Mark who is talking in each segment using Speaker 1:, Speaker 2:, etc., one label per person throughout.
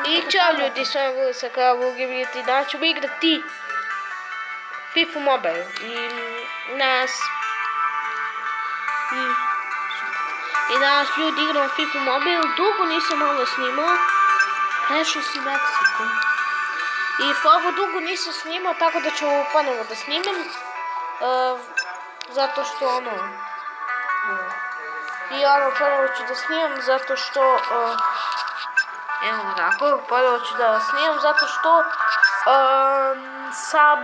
Speaker 1: I čao ljudi, s vama Vuli sa Kravu Gibiriti. Danas ćemo igrati FIFA Mobile i danas ljudi igramo FIFA Mobile. Dugo nisam malo snimao, prešao si Meksiko i ovo dugo nisam snimao, tako da ću ponovo da snimam, zato što ponovo ću da snimam zato što evo tako, ponovo ću da snimam zato što sam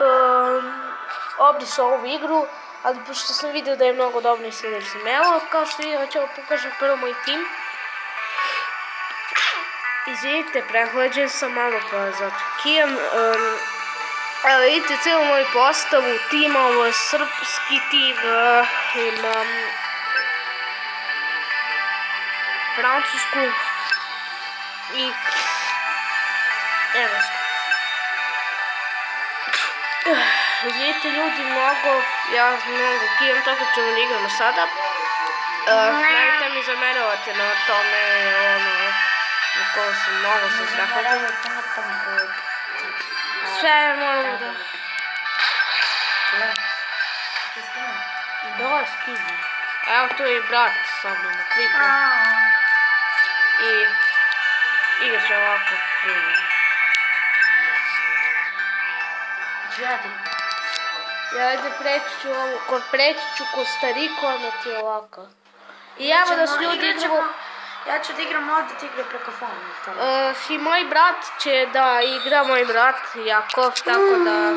Speaker 1: obrisao ovu igru, ali pošto sam vidio da je mnogo dobro i sljedeći sam. Evo, kao što vidim, ću vam pokažem prvo moj tim. Izvidite, prehlađen sam malo pa zato kijem. Evo vidite cijelu moju postavu, ovo srpski tim, imam francusku i englesku. Izvidite ljudi, ja mnogo kijem, tako ćemo da igramo sada. Nemojte mi zameravati na tome, mnogo sam prehlađen. Sve moramo da... Da, skidam. Evo tu je i brat sa mnom na klipu. I igra se ovako primjer. Preći ću Kostariku, onda ti je ovako. I evo da su ljudi igramo...
Speaker 2: Ja ću da igram ovdje, ti igra preko fona.
Speaker 1: I moj brat će da igra, moj brat Jakov, tako da...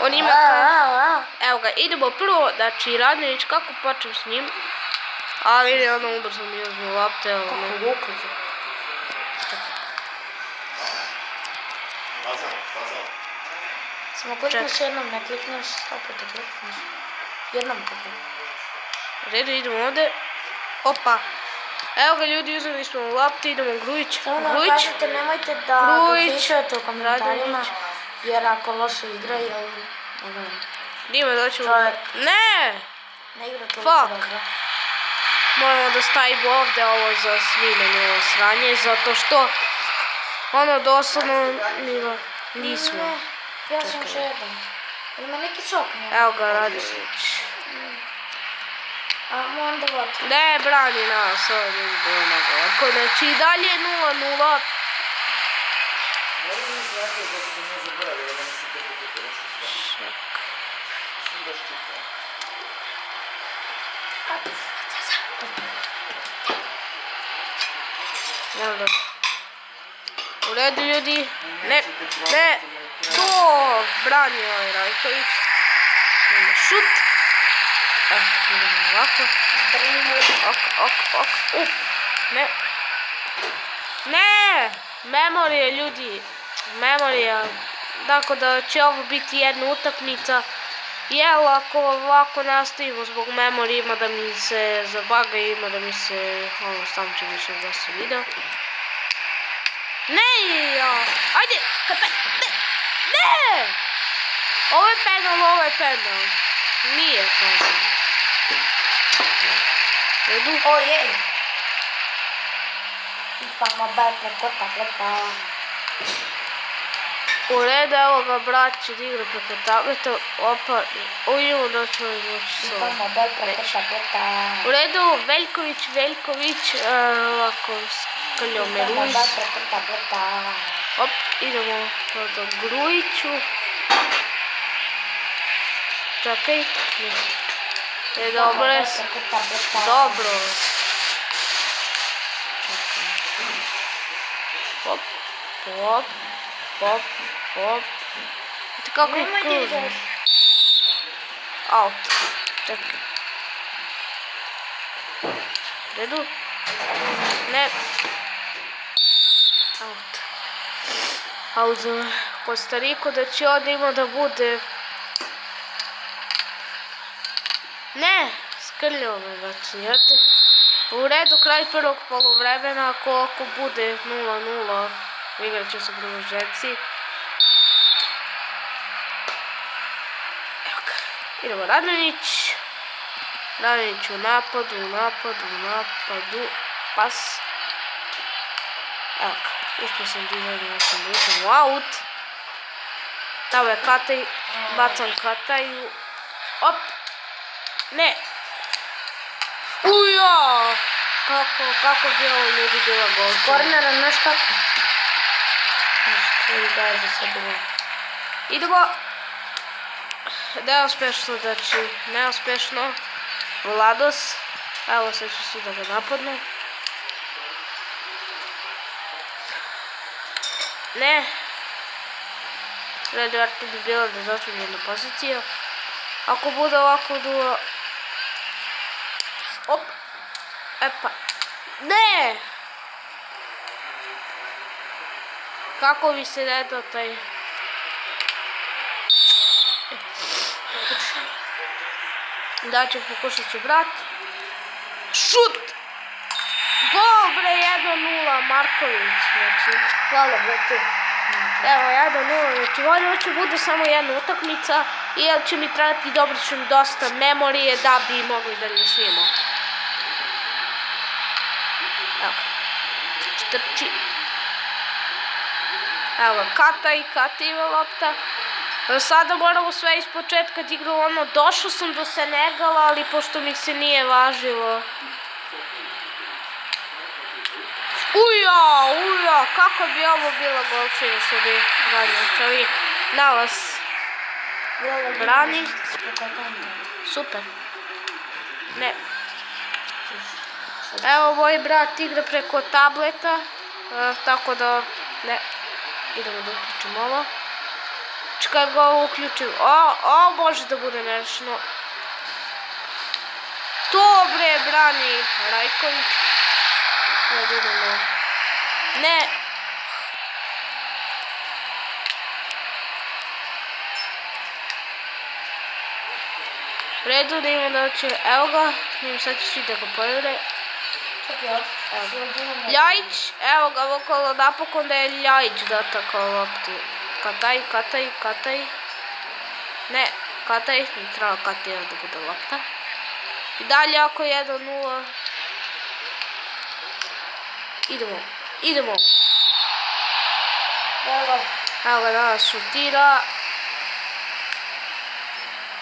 Speaker 1: On ima... Evo ga, idemo prvo, znači Radnić, kako počnem s njim. Ali ne, ubrzo mi uzme lopte, evo ne.
Speaker 2: Kako lukaze. Samo klikneš jednom, ne klikneš, opet da klikneš. Jednom klikneš.
Speaker 1: U redu, idemo ovdje. Opa. Evo ga ljudi, uzeli smo lopte, idemo Grujić.
Speaker 2: Samo da vam kažete, nemojte da dopišete u komentarima, jer ako loše igra, jel...
Speaker 1: Dime doćemo... Ne!
Speaker 2: Ne igra toliko dobro.
Speaker 1: Moramo da stavimo ovdje ovo za snimanje, ovo sranje, zato što doslovno nismo.
Speaker 2: Ja sam još jedan. Ima neki sok?
Speaker 1: Evo ga Radnić.
Speaker 2: Onda vod.
Speaker 1: Ne, brani nas, ovo nije bilo nego. Znači i dalje 0-0. U redu ljudi. Ne. To brani ovaj Rajković. Ima šut. Idemo ovako. Ok. Ne! Memorija ljudi. Memorija. Tako da će ovo biti jedna utakmica. Jel, ako ovako nastavimo zbog memorije, ima da mi se zabaga, ima da mi se... Sam ću više da se video. Ne! Ajde! Ne! Ovo je penal. Nije penal. Redu?
Speaker 2: Ojej! FIFA Mobile preko tableta.
Speaker 1: U redu, evo ga brat će da igra preko tableta. Opa, idemo da ćemo moći s ovom.
Speaker 2: FIFA Mobile preko tableta.
Speaker 1: U redu, Veljković, ovako skrljao me Ruiz.
Speaker 2: FIFA Mobile preko tableta.
Speaker 1: Op, idemo do Grujiću. Čekaj, je dobro. Dobro. Pop. Vidite kako ih kružim. Out. Čekaj. Redu? Ne. Out za Kostariku da će ovdje ima da bude... Ne! Skrljao me ga cijete. U redu, kraj prvog poluvremena, ako bude 0-0, igrat će se produžeci. Evo ga. Idemo Radnić. Radnić u napadu, pas. Evo, uspio sam da izađem, sam ušao u aut. Tamo je Kataj, bacam Kataju. Op! Ne! Uja! Kako bi ovo ljudi bila gol?
Speaker 2: Kornera, znaš kako? Znaš, koji daje za sad ovo.
Speaker 1: Idemo! Neuspešno, znači, neuspešno. Vlados. Evo, sad ću svi da ga napadnu. Ne. Red Artu bi bila da začnem jednu poziciju. Ako bude ovako duo... Op! Epa! Ne! Kako bi se ne dao taj... Da ću pokušat ću brat. Šut! Gol bre, 1-0 Marković, znači, hvala brate. Evo, 1-0, znači volio će bude samo jedna utakmica i će mi trebati dobit ću mi dosta memorije da bi mogli da ne snimamo. Evo, štrči. Evo, Katajeva lopta. Sada moramo sve iz početka da igramo ono, došao sam do Senegala, ali pošto mi se nije važilo. Uja, kako bi ovo bilo golčina što bi radio. Čovi, na vas brani. Super. Ne. Evo, moj brat igra preko tableta, tako da, ne. Idemo da uključimo ovo. Kad ga ovo uključim, o, može da bude nerešno. To bre, brani Rajković. Ne. U redu da imamo da će, evo ga, sad će svi da ga pojure. Ljajić, evo ga okolo napokon da je Ljajić data kao loptu. Kataj. Ne, Kataj, ne treba Kataj da bude lopta. I dalje ako je 1-0. Idemo. Evo ga danas šutira.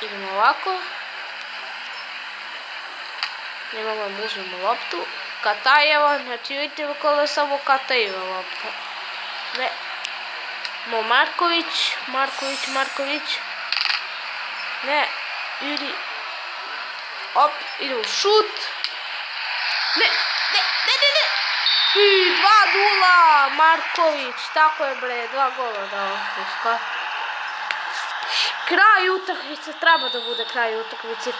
Speaker 1: Idemo ovako. Nemamo da uzmemo loptu. Katajeva, znači vidite okolo je samo Katajeva lopta. Ne. Marković. Ne, idi. Op, idemo šut. Ne. I 2-0, Marković, tako je bre, 2 gola dao. Kraj utakmice, treba da bude kraj utakmice.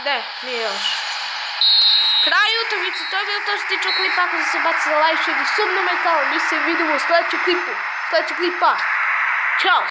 Speaker 1: Ne, nije još. Kraj utakmice, to je bilo to što tiče klipa, ako se baci na like, share i sub na metal, mi se vidimo u sljedećem klipu. Ćao!